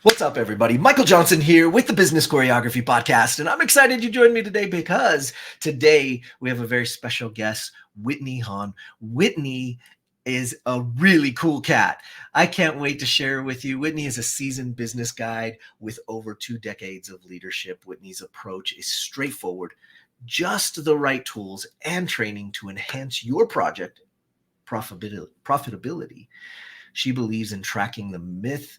What's up, everybody? Michael Johnson here with the Business Choreography Podcast, and I'm excited you joined me today because today we have a very special guest, Whitney Hahn. Whitney is a really cool cat. I can't wait to share with you. Whitney is a seasoned business guide with over 2 decades of leadership. Whitney's approach is straightforward, just the right tools and training to enhance your project profitability. She believes in tackling the myth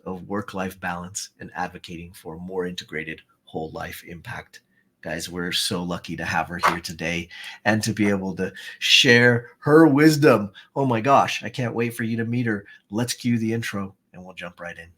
of work-life balance and advocating for a more integrated whole life impact. Guys, we're so lucky to have her here today and to be able to share her wisdom. Oh my gosh, I can't wait for you to meet her. Let's cue the intro and we'll jump right in.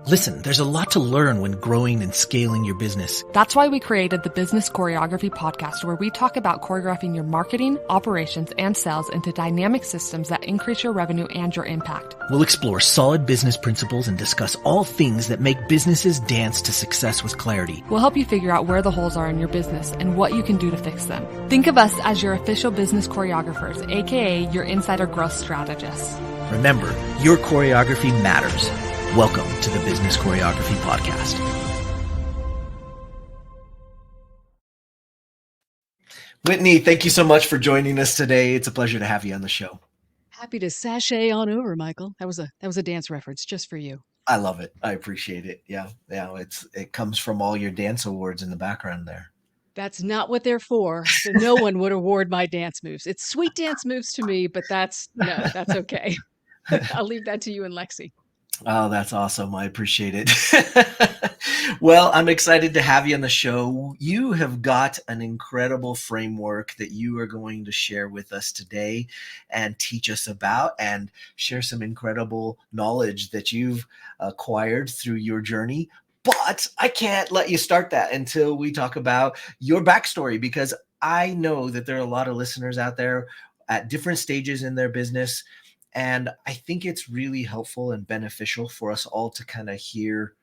Listen, there's a lot to learn when growing and scaling your business. That's why we created the Business Choreography Podcast, where we talk about choreographing your marketing, operations, and sales into dynamic systems that increase your revenue and your impact. We'll explore solid business principles and discuss all things that make businesses dance to success with clarity. We'll help you figure out where the holes are in your business and what you can do to fix them. Think of us as your official business choreographers, aka your insider growth strategists. Remember, your choreography matters. Welcome to the Business Choreography Podcast. Whitney, thank you so much for joining us today. It's a pleasure to have you on the show. Happy to sashay on over, Michael. That was a dance reference just for you. I love it. I appreciate it. Yeah. It comes from all your dance awards in the background there. That's not what they're for. So no one would award my dance moves. It's sweet dance moves to me, but that's okay. I'll leave that to you and Lexi. Oh, that's awesome. I appreciate it. Well, I'm excited to have you on the show. You have got an incredible framework that you are going to share with us today and teach us about and share some incredible knowledge that you've acquired through your journey. But I can't let you start that until we talk about your backstory, because I know that there are a lot of listeners out there at different stages in their business. And I think it's really helpful and beneficial for us all to kind of hear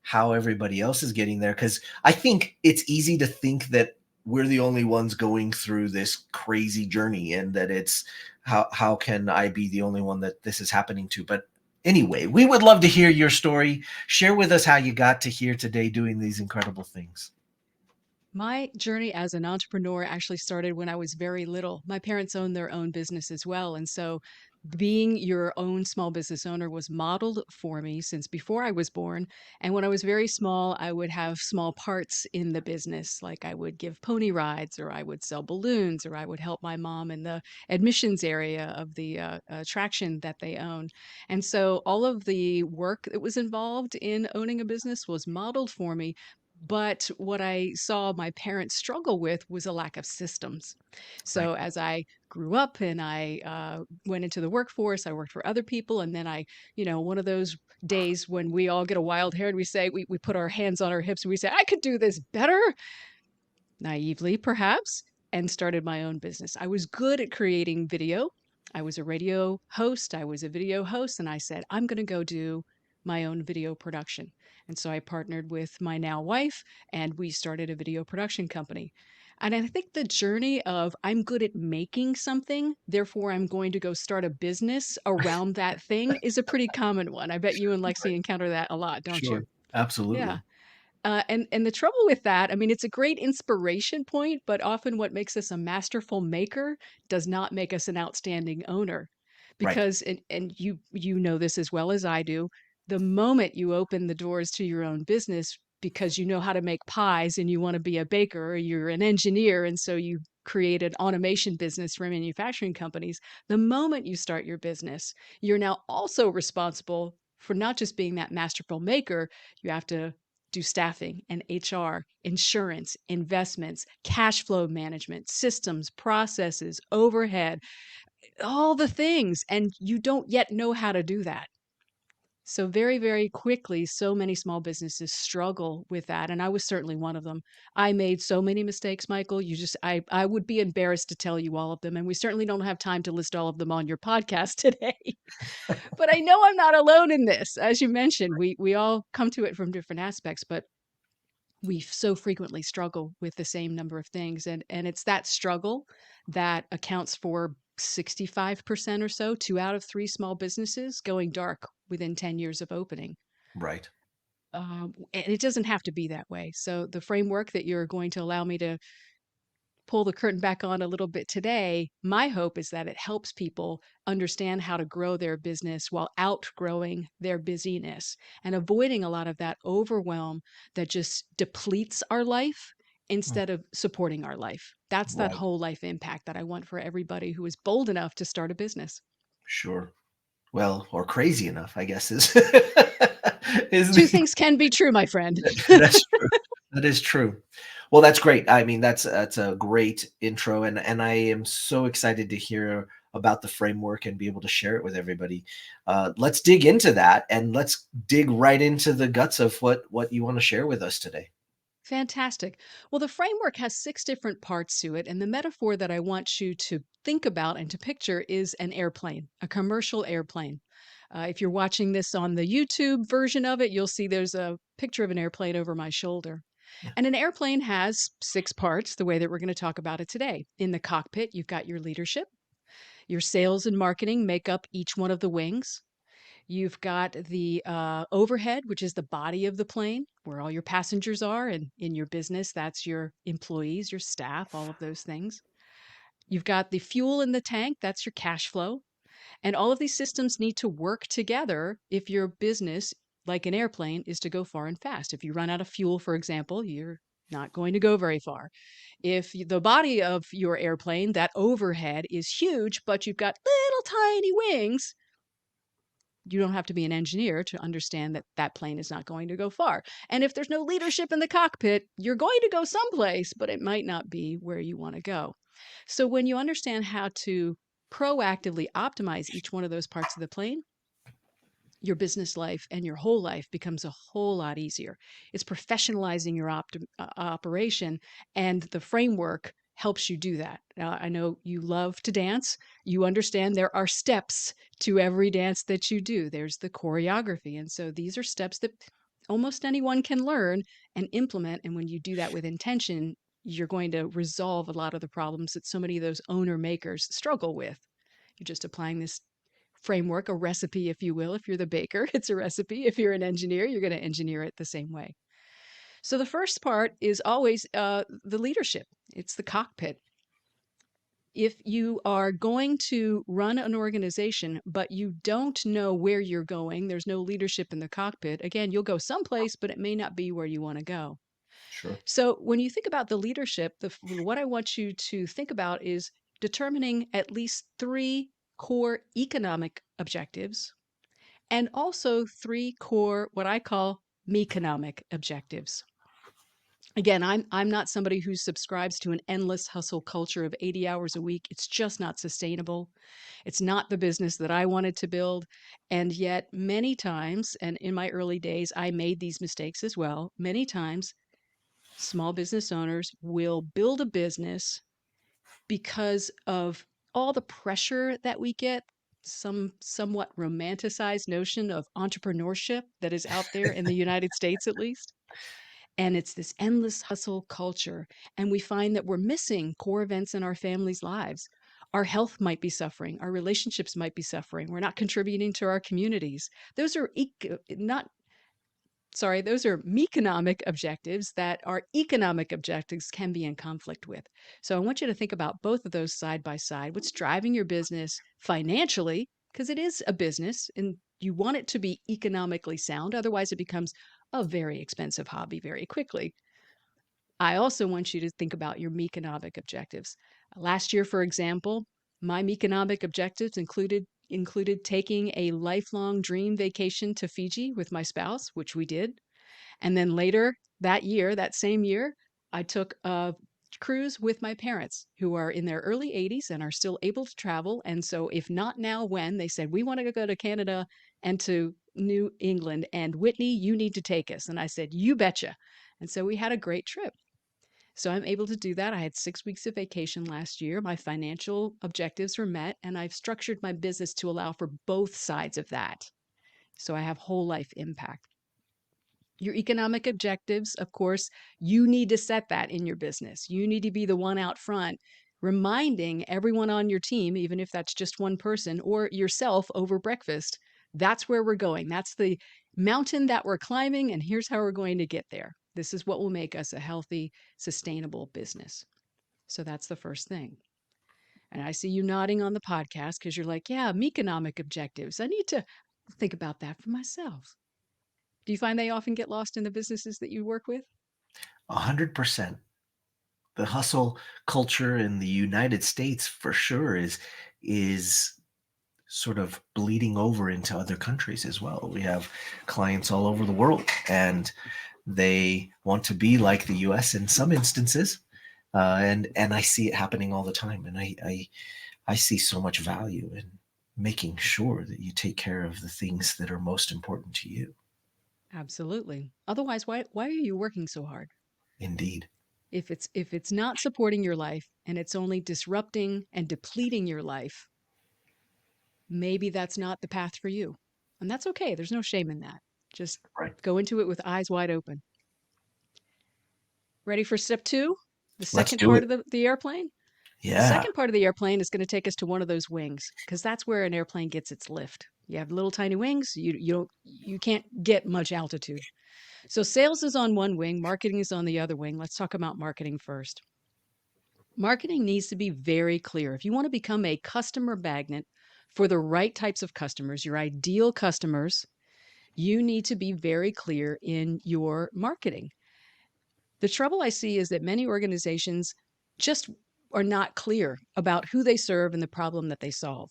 how everybody else is getting there. Because I think it's easy to think that we're the only ones going through this crazy journey and that it's how can I be the only one that this is happening to? But anyway, we would love to hear your story. Share with us how you got to here today doing these incredible things. My journey as an entrepreneur actually started when I was very little. My parents owned their own business as well. And so being your own small business owner was modeled for me since before I was born. And when I was very small, I would have small parts in the business, like I would give pony rides, or I would sell balloons, or I would help my mom in the admissions area of the attraction that they own. And so all of the work that was involved in owning a business was modeled for me. But what I saw my parents struggle with was a lack of systems. Right. So as I grew up and I went into the workforce, I worked for other people. And then one of those days when we all get a wild hair and we put our hands on our hips and we say, I could do this better, naively perhaps, and started my own business. I was good at creating video. I was a radio host. I was a video host. And I said, I'm going to go do my own video production. And so I partnered with my now wife and we started a video production company. And I think the journey of I'm good at making something, therefore I'm going to go start a business around that thing is a pretty common one. I bet you and Lexi encounter that a lot, don't you? Sure. Absolutely. Yeah. And the trouble with that, I mean, it's a great inspiration point, but often what makes us a masterful maker does not make us an outstanding owner. Right. Because, and you know this as well as I do, the moment you open the doors to your own business because you know how to make pies and you want to be a baker, or you're an engineer, and so you create an automation business for manufacturing companies, the moment you start your business, you're now also responsible for not just being that masterful maker, you have to do staffing and HR, insurance, investments, cash flow management, systems, processes, overhead, all the things. And you don't yet know how to do that. So very, very quickly, so many small businesses struggle with that. And I was certainly one of them. I made so many mistakes, Michael. I would be embarrassed to tell you all of them. And we certainly don't have time to list all of them on your podcast today. But I know I'm not alone in this. As you mentioned, we all come to it from different aspects, but we so frequently struggle with the same number of things. And it's that struggle that accounts for 65% or so, 2 out of 3 small businesses going dark within 10 years of opening. Right. And it doesn't have to be that way. So the framework that you're going to allow me to pull the curtain back on a little bit today, my hope is that it helps people understand how to grow their business while outgrowing their busyness and avoiding a lot of that overwhelm that just depletes our life Mm. instead of supporting our life. That's that Right. whole life impact that I want for everybody who is bold enough to start a business. Sure. Well, or crazy enough, I guess is is Two the things can be true, my friend. that's true. That is true. Well, that's great. I mean, that's a great intro, and I am so excited to hear about the framework and be able to share it with everybody. Let's dig into that, and let's dig right into the guts of what you want to share with us today. Fantastic. Well, the framework has 6 different parts to it. And the metaphor that I want you to think about and to picture is an airplane, a commercial airplane. If you're watching this on the YouTube version of it, you'll see there's a picture of an airplane over my shoulder. Yeah. And an airplane has 6 parts, the way that we're going to talk about it today. In the cockpit, you've got your leadership, your sales and marketing make up each one of the wings. You've got the overhead, which is the body of the plane, where all your passengers are. And in your business, that's your employees, your staff, all of those things. You've got the fuel in the tank, that's your cash flow. And all of these systems need to work together if your business, like an airplane, is to go far and fast. If you run out of fuel, for example, you're not going to go very far. If the body of your airplane, that overhead, is huge, but you've got little tiny wings, you don't have to be an engineer to understand that that plane is not going to go far. And if there's no leadership in the cockpit, you're going to go someplace, but it might not be where you want to go. So when you understand how to proactively optimize each one of those parts of the plane, your business life and your whole life becomes a whole lot easier. It's professionalizing your operation, and the framework helps you do that. Now, I know you love to dance. You understand there are steps to every dance that you do. There's the choreography. And so these are steps that almost anyone can learn and implement. And when you do that with intention, you're going to resolve a lot of the problems that so many of those owner makers struggle with. You're just applying this framework, a recipe, if you will. If you're the baker, it's a recipe. If you're an engineer, you're going to engineer it the same way. So the first part is always the leadership. It's the cockpit. If you are going to run an organization, but you don't know where you're going, there's no leadership in the cockpit, again, you'll go someplace, but it may not be where you want to go. Sure. So when you think about the leadership, what I want you to think about is determining at least 3 core economic objectives and also 3 core, what I call meconomic objectives. Again, I'm not somebody who subscribes to an endless hustle culture of 80 hours a week. It's just not sustainable. It's not the business that I wanted to build. And yet, many times, and in my early days, I made these mistakes as well. Many times, small business owners will build a business because of all the pressure that we get, some somewhat romanticized notion of entrepreneurship that is out there in the United States, at least. And it's this endless hustle culture. And we find that we're missing core events in our families' lives. Our health might be suffering. Our relationships might be suffering. We're not contributing to our communities. Those are not those are meconomic objectives that our economic objectives can be in conflict with. So I want you to think about both of those side by side. What's driving your business financially? Because it is a business and you want it to be economically sound. Otherwise, it becomes a very expensive hobby very quickly. I also want you to think about your meconomic objectives. Last year, for example, my meconomic objectives included taking a lifelong dream vacation to Fiji with my spouse, which we did. And then later that year, that same year, I took a cruise with my parents who are in their early 80s and are still able to travel. And so, if not now, when? They said, we want to go to Canada and to New England. And Whitney, you need to take us. And I said, you betcha. And so we had a great trip. So I'm able to do that. I had 6 weeks of vacation last year. My financial objectives were met, and I've structured my business to allow for both sides of that. So I have whole life impact. Your economic objectives, of course, you need to set that in your business. You need to be the one out front reminding everyone on your team, even if that's just one person or yourself over breakfast, that's where we're going. That's the mountain that we're climbing, and here's how we're going to get there. This is what will make us a healthy, sustainable business. So that's the first thing. And I see you nodding on the podcast because you're like, yeah, economic objectives. I need to think about that for myself. Do you find they often get lost in the businesses that you work with? 100%. The hustle culture in the United States for sure is sort of bleeding over into other countries as well. We have clients all over the world, and they want to be like the US in some instances. And I see it happening all the time. And I see so much value in making sure that you take care of the things that are most important to you. Absolutely. Otherwise, why are you working so hard? Indeed. If it's not supporting your life and it's only disrupting and depleting your life, maybe that's not the path for you. And that's okay. There's no shame in that. Just Right. go into it with eyes wide open. Ready for step two? The Let's second do part it. of the airplane? The Yeah. second part of the airplane is going to take us to one of those wings because that's where an airplane gets its lift. You have little tiny wings, you can't get much altitude. So sales is on one wing, marketing is on the other wing. Let's talk about marketing first. Marketing needs to be very clear. If you want to become a customer magnet for the right types of customers, your ideal customers, you need to be very clear in your marketing. The trouble I see is that many organizations just are not clear about who they serve and the problem that they solve.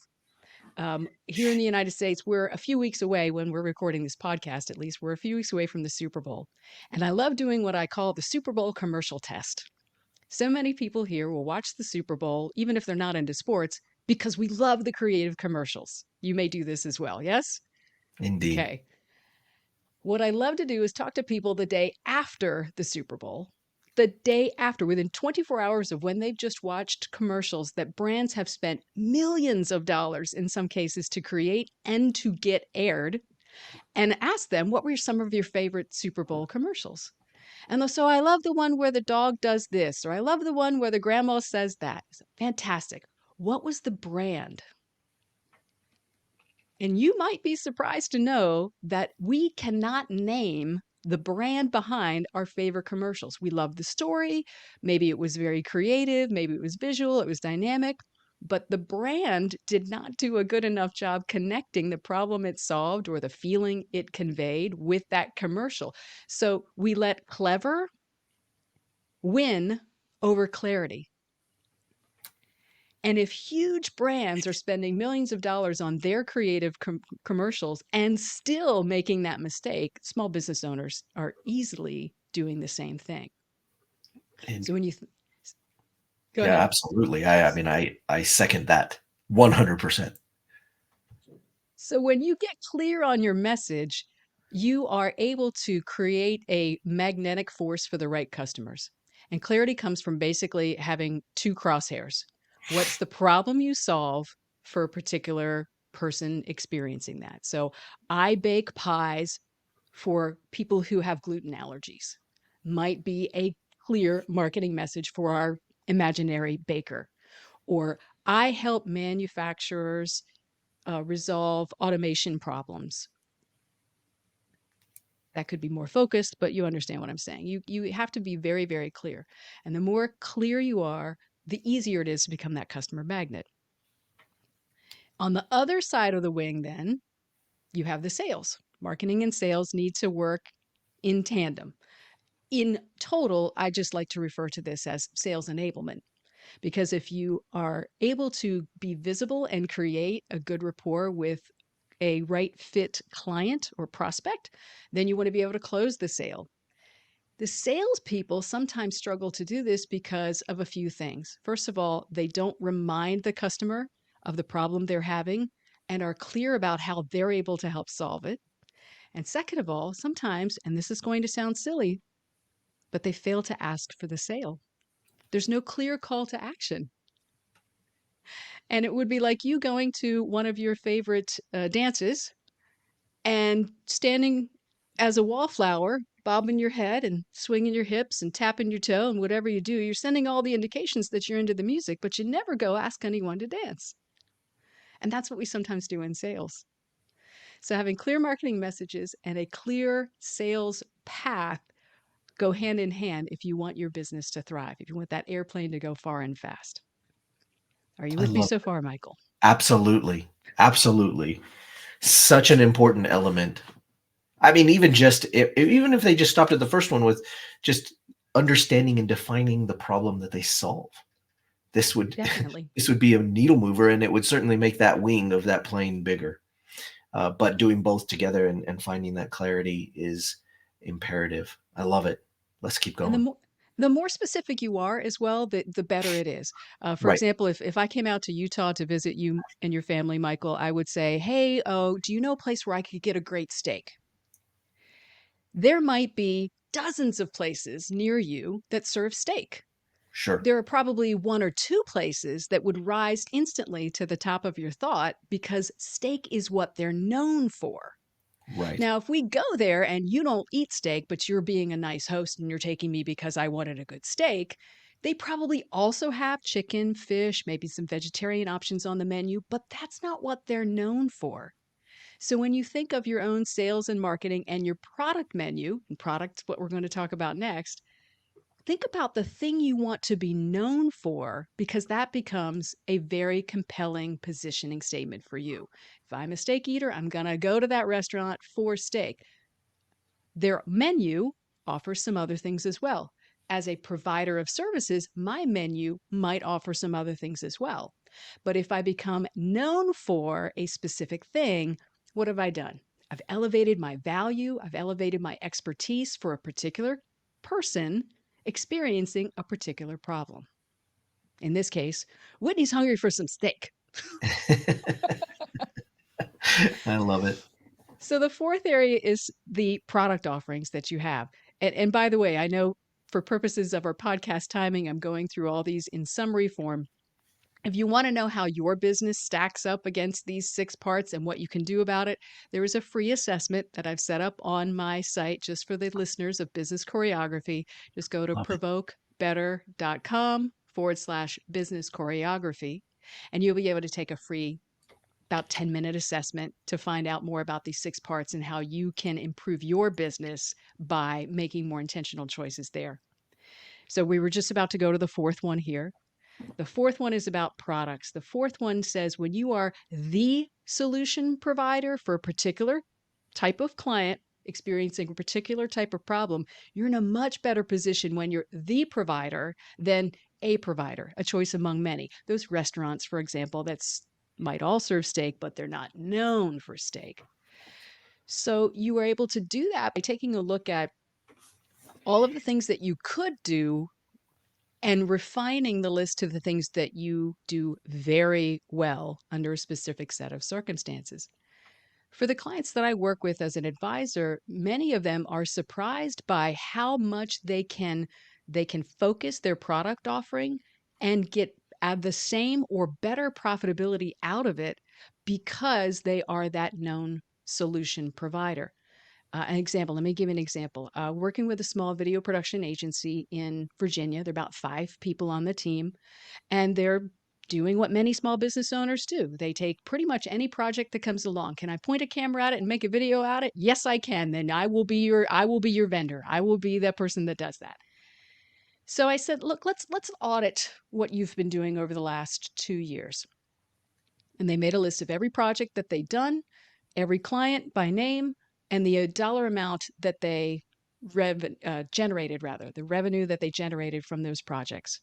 Here in the United States, we're a few weeks away when we're recording this podcast, at least, we're a few weeks away from the Super Bowl. And I love doing what I call the Super Bowl commercial test. So many people here will watch the Super Bowl, even if they're not into sports, because we love the creative commercials. You may do this as well, yes? Indeed. Okay. What I love to do is talk to people the day after the Super Bowl, the day after, within 24 hours of when they've just watched commercials that brands have spent millions of dollars in some cases to create and to get aired, and ask them, what were some of your favorite Super Bowl commercials? And so I love the one where the dog does this, or I love the one where the grandma says that. Fantastic. What was the brand? And you might be surprised to know that we cannot name the brand behind our favorite commercials. We love the story. Maybe it was very creative. Maybe it was visual. It was dynamic. But the brand did not do a good enough job connecting the problem it solved or the feeling it conveyed with that commercial. So we let clever win over clarity. And if huge brands are spending millions of dollars on their creative commercials and still making that mistake, small business owners are easily doing the same thing. And So when you go yeah, ahead. absolutely. I mean, I second that 100%. So when you get clear on your message, you are able to create a magnetic force for the right customers. And clarity comes from basically having two crosshairs. What's the problem you solve for a particular person experiencing that? So I bake pies for people who have gluten allergies. Might be a clear marketing message for our imaginary baker. Or I help manufacturers resolve automation problems. That could be more focused, but you understand what I'm saying. You have to be very, very clear. And the more clear you are, the easier it is to become that customer magnet. On the other side of the wing, then, you have the sales. Marketing and sales need to work in tandem. In total, I just like to refer to this as sales enablement. Because if you are able to be visible and create a good rapport with a right fit client or prospect, then you want to be able to close the sale. The salespeople sometimes struggle to do this because of a few things. First of all, they don't remind the customer of the problem they're having and are clear about how they're able to help solve it. And second of all, sometimes, and this is going to sound silly, but they fail to ask for the sale. There's no clear call to action. And it would be like you going to one of your favorite dances and standing as a wallflower, bobbing your head and swinging your hips and tapping your toe and whatever you do, you're sending all the indications that you're into the music, but you never go ask anyone to dance. And that's what we sometimes do in sales. So having clear marketing messages and a clear sales path go hand in hand if you want your business to thrive, if you want that airplane to go far and fast. Are you I with me love so it. far, Michael? Absolutely. Absolutely. Such an important element. I mean, even if they just stopped at the first one with just understanding and defining the problem that they solve, this would Definitely. this would be a needle mover, and it would certainly make that wing of that plane bigger. But doing both together and finding that clarity is imperative. I love it. Let's keep And going. the more specific you are as well, the better it is. For Right. example, if I came out to Utah to visit you and your family, Michael, I would say, hey, oh, do you know a place where I could get a great steak? There might be dozens of places near you that serve steak. Sure. There are probably one or two places that would rise instantly to the top of your thought because steak is what they're known for. Right. Now, if we go there and you don't eat steak, but you're being a nice host and you're taking me because I wanted a good steak, they probably also have chicken, fish, maybe some vegetarian options on the menu, but that's not what they're known for. So when you think of your own sales and marketing and your product menu, and product's what we're going to talk about next, think about the thing you want to be known for because that becomes a very compelling positioning statement for you. If I'm a steak eater, I'm going to go to that restaurant for steak. Their menu offers some other things as well. As a provider of services, my menu might offer some other things as well. But if I become known for a specific thing, what have I done? I've elevated my value, I've elevated my expertise for a particular person experiencing a particular problem. In this case, Whitney's hungry for some steak. I love it. So the fourth area is the product offerings that you have. And by the way, I know for purposes of our podcast timing, I'm going through all these in summary form. If you want to know how your business stacks up against these six parts and what you can do about it, there is a free assessment that I've set up on my site just for the listeners of Business Choreography. Just go to Love it. provokebetter.com/business choreography, and you'll be able to take a free about 10-minute assessment to find out more about these six parts and how you can improve your business by making more intentional choices there. So we were just about to go to the fourth one here. The fourth one is about products. The fourth one says when you are the solution provider for a particular type of client experiencing a particular type of problem, you're in a much better position when you're the provider than a provider, a choice among many. Those restaurants, for example, that's might all serve steak, but they're not known for steak. So you were able to do that by taking a look at all of the things that you could do and refining the list to the things that you do very well under a specific set of circumstances. For the clients that I work with as an advisor, many of them are surprised by how much they can focus their product offering and get the same or better profitability out of it because they are that known solution provider. An example, let me give you an example. Working with a small video production agency in Virginia, there are about 5 people on the team, and they're doing what many small business owners do. They take pretty much any project that comes along. Can I point a camera at it and make a video at it? Yes, I can. Then I will be your vendor. I will be that person that does that. So I said, look, let's audit what you've been doing over the last 2 years. And they made a list of every project that they'd done, every client by name, and the dollar amount that they generated, rather, the revenue that they generated from those projects.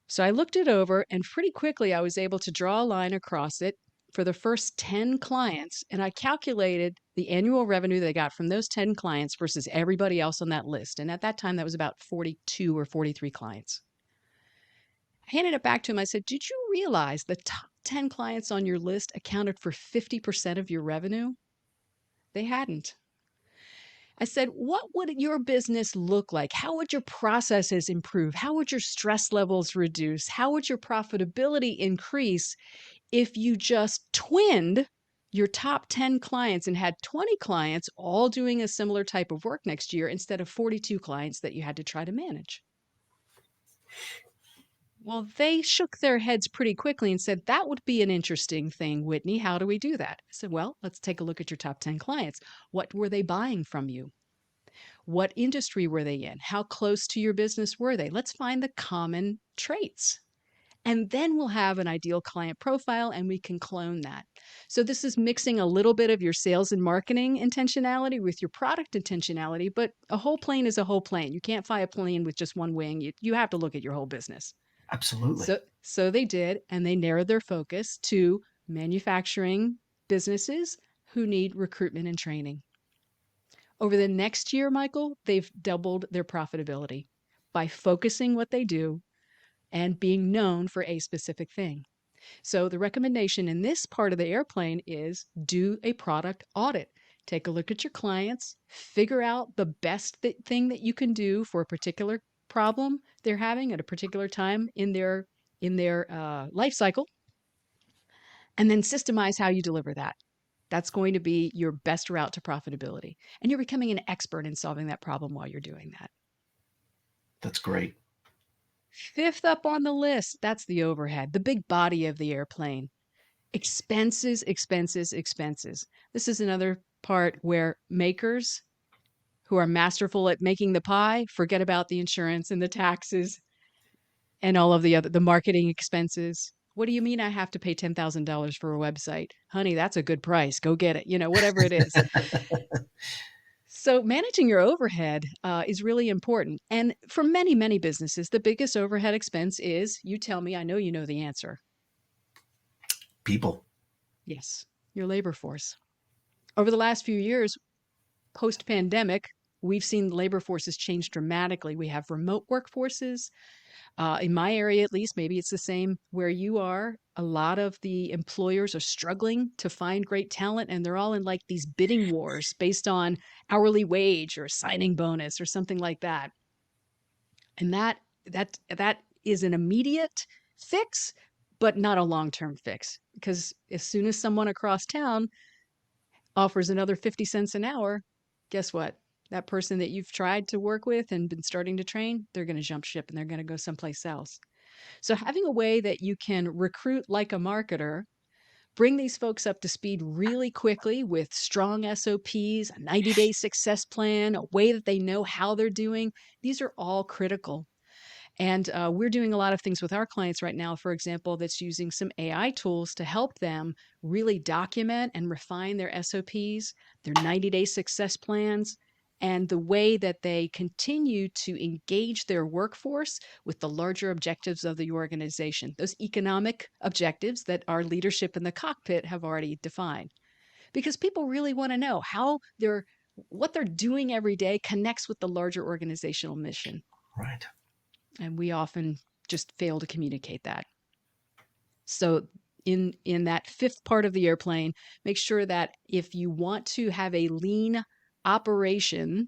So I looked it over, and pretty quickly I was able to draw a line across it for the first 10 clients. And I calculated the annual revenue they got from those 10 clients versus everybody else on that list. And at that time, that was about 42 or 43 clients. I handed it back to him. I said, did you realize the top 10 clients on your list accounted for 50% of your revenue? They hadn't. I said, what would your business look like? How would your processes improve? How would your stress levels reduce? How would your profitability increase if you just twinned your top 10 clients and had 20 clients all doing a similar type of work next year instead of 42 clients that you had to try to manage. Well, they shook their heads pretty quickly and said, that would be an interesting thing, Whitney. How do we do that? I said, well, let's take a look at your top 10 clients. What were they buying from you? What industry were they in? How close to your business were they? Let's find the common traits. And then we'll have an ideal client profile and we can clone that. So this is mixing a little bit of your sales and marketing intentionality with your product intentionality, but a whole plane is a whole plane. You can't fly a plane with just one wing. You have to look at your whole business. Absolutely. So they did, and they narrowed their focus to manufacturing businesses who need recruitment and training. Over the next year, Michael, they've doubled their profitability by focusing what they do and being known for a specific thing. So the recommendation in this part of the airplane is do a product audit. Take a look at your clients, figure out the best thing that you can do for a particular problem they're having at a particular time in their life cycle, and then systemize how you deliver that. That's going to be your best route to profitability. And you're becoming an expert in solving that problem while you're doing that. That's great. Fifth up on the list, that's the overhead, the big body of the airplane. Expenses, expenses, expenses. This is another part where makers who are masterful at making the pie forget about the insurance and the taxes and all of the marketing expenses. What do you mean I have to pay $10,000 for a website? Honey, that's a good price. Go get it. Whatever it is. So managing your overhead is really important. And for many, many businesses, the biggest overhead expense is, you tell me, I know you know the answer. People. Yes, your labor force. Over the last few years, post-pandemic, we've seen labor forces change dramatically. We have remote workforces. In my area, at least, maybe it's the same where you are. A lot of the employers are struggling to find great talent, and they're all in like these bidding wars based on hourly wage or signing bonus or something like that. And that is an immediate fix, but not a long-term fix, because as soon as someone across town offers another 50 cents an hour, guess what? That person that you've tried to work with and been starting to train, they're going to jump ship and they're going to go someplace else. So having a way that you can recruit like a marketer, bring these folks up to speed really quickly with strong SOPs, a 90-day success plan, a way that they know how they're doing, these are all critical. And we're doing a lot of things with our clients right now, for example, that's using some AI tools to help them really document and refine their SOPs, their 90-day success plans, and the way that they continue to engage their workforce with the larger objectives of the organization, those economic objectives that our leadership in the cockpit have already defined. Because people really want to know how what they're doing every day connects with the larger organizational mission. Right. And we often just fail to communicate that. So in that fifth part of the airplane, make sure that if you want to have a lean operation,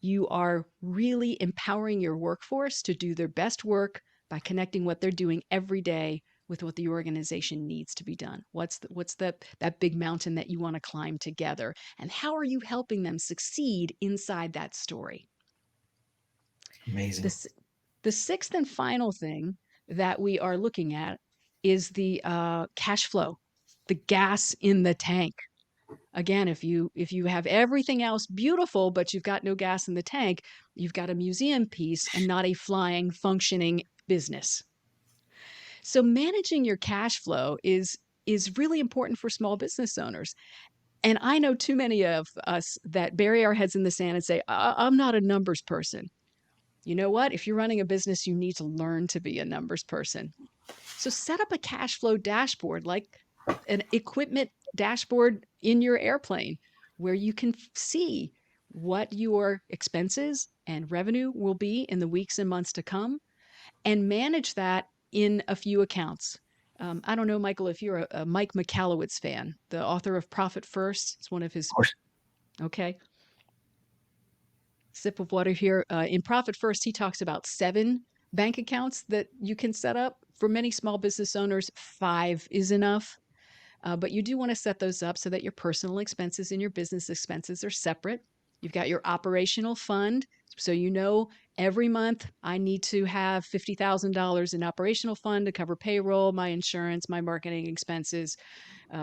you are really empowering your workforce to do their best work by connecting what they're doing every day with what the organization needs to be done. What's that big mountain that you want to climb together? And how are you helping them succeed inside that story? Amazing. The sixth and final thing that we are looking at is the cash flow, the gas in the tank. Again, if you have everything else beautiful, but you've got no gas in the tank, you've got a museum piece and not a flying, functioning business. So managing your cash flow is really important for small business owners. And I know too many of us that bury our heads in the sand and say, I'm not a numbers person. You know what? If you're running a business, you need to learn to be a numbers person. So set up a cash flow dashboard, like an equipment dashboard in your airplane, where you can see what your expenses and revenue will be in the weeks and months to come, and manage that in a few accounts. I don't know, Michael, if you're a Mike Michalowicz fan, the author of Profit First. It's one of his. Of course. Okay. Sip of water here. In Profit First, he talks about 7 bank accounts that you can set up. For many small business owners, 5 is enough. But you do want to set those up so that your personal expenses and your business expenses are separate. You've got your operational fund. So you know every month I need to have $50,000 in operational fund to cover payroll, my insurance, my marketing expenses,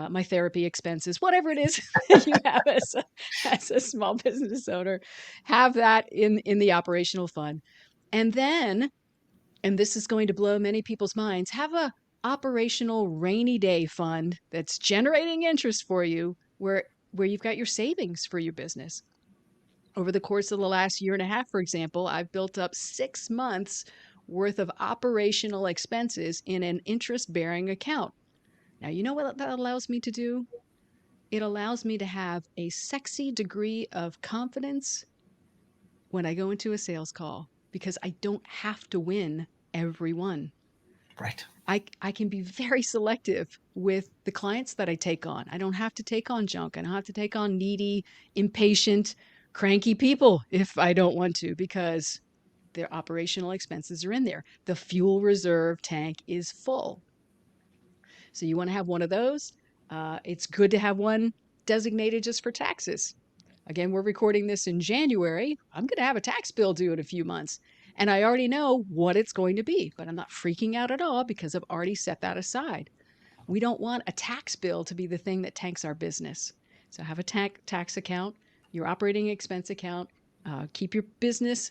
my therapy expenses, whatever it is that you have as a small business owner, have that in the operational fund. And then, and this is going to blow many people's minds, have a operational rainy day fund that's generating interest for you where you've got your savings for your business. Over the course of the last year and a half, for example, I've built up 6 months worth of operational expenses in an interest bearing account. Now, you know what that allows me to do? It allows me to have a sexy degree of confidence when I go into a sales call because I don't have to win every one. Right. I can be very selective with the clients that I take on. I don't have to take on junk. I don't have to take on needy, impatient, cranky people if I don't want to because their operational expenses are in there. The fuel reserve tank is full. So you want to have one of those. It's good to have one designated just for taxes. Again, we're recording this in January. I'm going to have a tax bill due in a few months. And I already know what it's going to be, but I'm not freaking out at all because I've already set that aside. We don't want a tax bill to be the thing that tanks our business. So have a tax account, your operating expense account, keep your business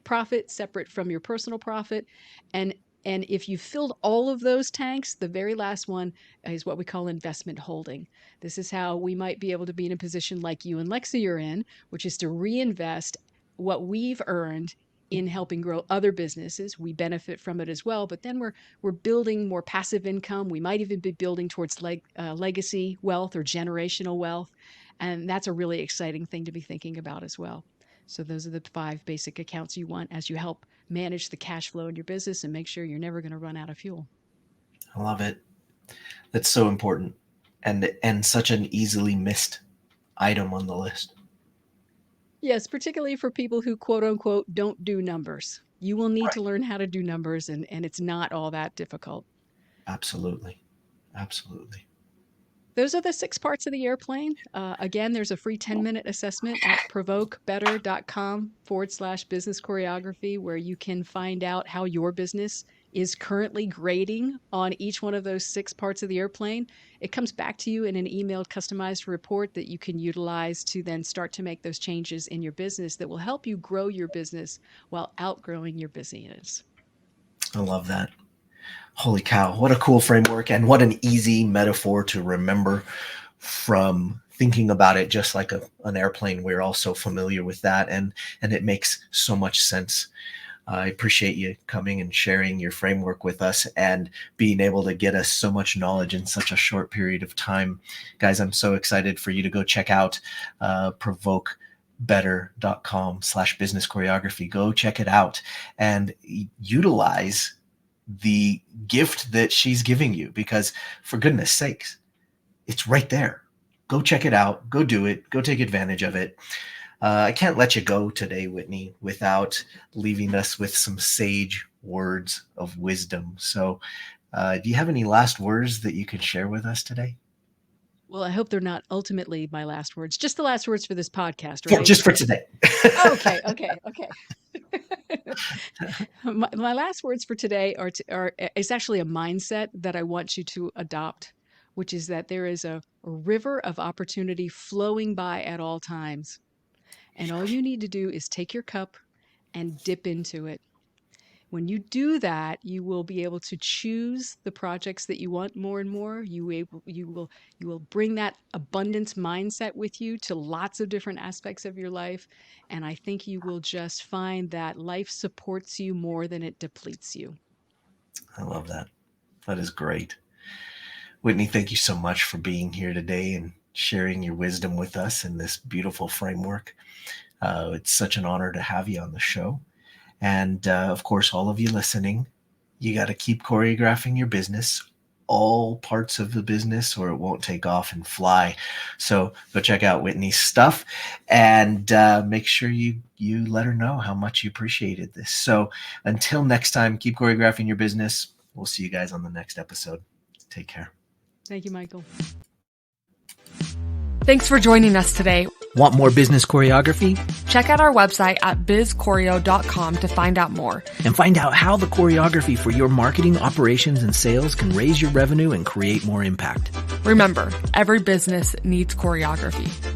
profit separate from your personal profit. And and if you filled all of those tanks, the very last one is what we call investment holding. This is how we might be able to be in a position like you and Lexi are in, which is to reinvest what we've earned in helping grow other businesses. We benefit from it as well, but then we're building more passive income. We might even be building towards legacy wealth or generational wealth, and that's a really exciting thing to be thinking about as well. So those are the 5 basic accounts you want as you help manage the cash flow in your business and make sure you're never going to run out of fuel. I love it. That's so important and such an easily missed item on the list. Yes, particularly for people who quote unquote don't do numbers. You will need to Right. learn how to do numbers and it's not all that difficult. Absolutely. Absolutely. Those are the 6 parts of the airplane. Again, there's a free 10-minute assessment at provokebetter.com/business choreography, where you can find out how your business is currently grading on each one of those 6 parts of the airplane. It comes back to you in an emailed customized report that you can utilize to then start to make those changes in your business that will help you grow your business while outgrowing your busyness. I love that. Holy cow. What a cool framework and what an easy metaphor to remember from thinking about it just like an airplane. We're all so familiar with that and it makes so much sense. I appreciate you coming and sharing your framework with us and being able to get us so much knowledge in such a short period of time. Guys, I'm so excited for you to go check out provokebetter.com/business choreography. Go check it out and utilize the gift that she's giving you because for goodness sakes, it's right there. Go check it out. Go do it. Go take advantage of it. I can't let you go today, Whitney, without leaving us with some sage words of wisdom. So, do you have any last words that you could share with us today? Well, I hope they're not ultimately my last words, just the last words for this podcast, For, right? just for today. Okay. My last words for today are it's actually a mindset that I want you to adopt, which is that there is a river of opportunity flowing by at all times. And all you need to do is take your cup and dip into it. When you do that, you will be able to choose the projects that you want more and more. You will bring that abundance mindset with you to lots of different aspects of your life, and I think you will just find that life supports you more than it depletes you. I love that. That is great. Whitney, thank you so much for being here today and sharing your wisdom with us in this beautiful framework. It's such an honor to have you on the show. And of course, all of you listening, you got to keep choreographing your business, all parts of the business, or it won't take off and fly. So go check out Whitney's stuff and make sure you let her know how much you appreciated this. So until next time, keep choreographing your business. We'll see you guys on the next episode. Take care. Thank you, Michael. Thanks for joining us today. Want more business choreography? Check out our website at bizchoreo.com to find out more. And find out how the choreography for your marketing, operations, and sales can raise your revenue and create more impact. Remember, every business needs choreography.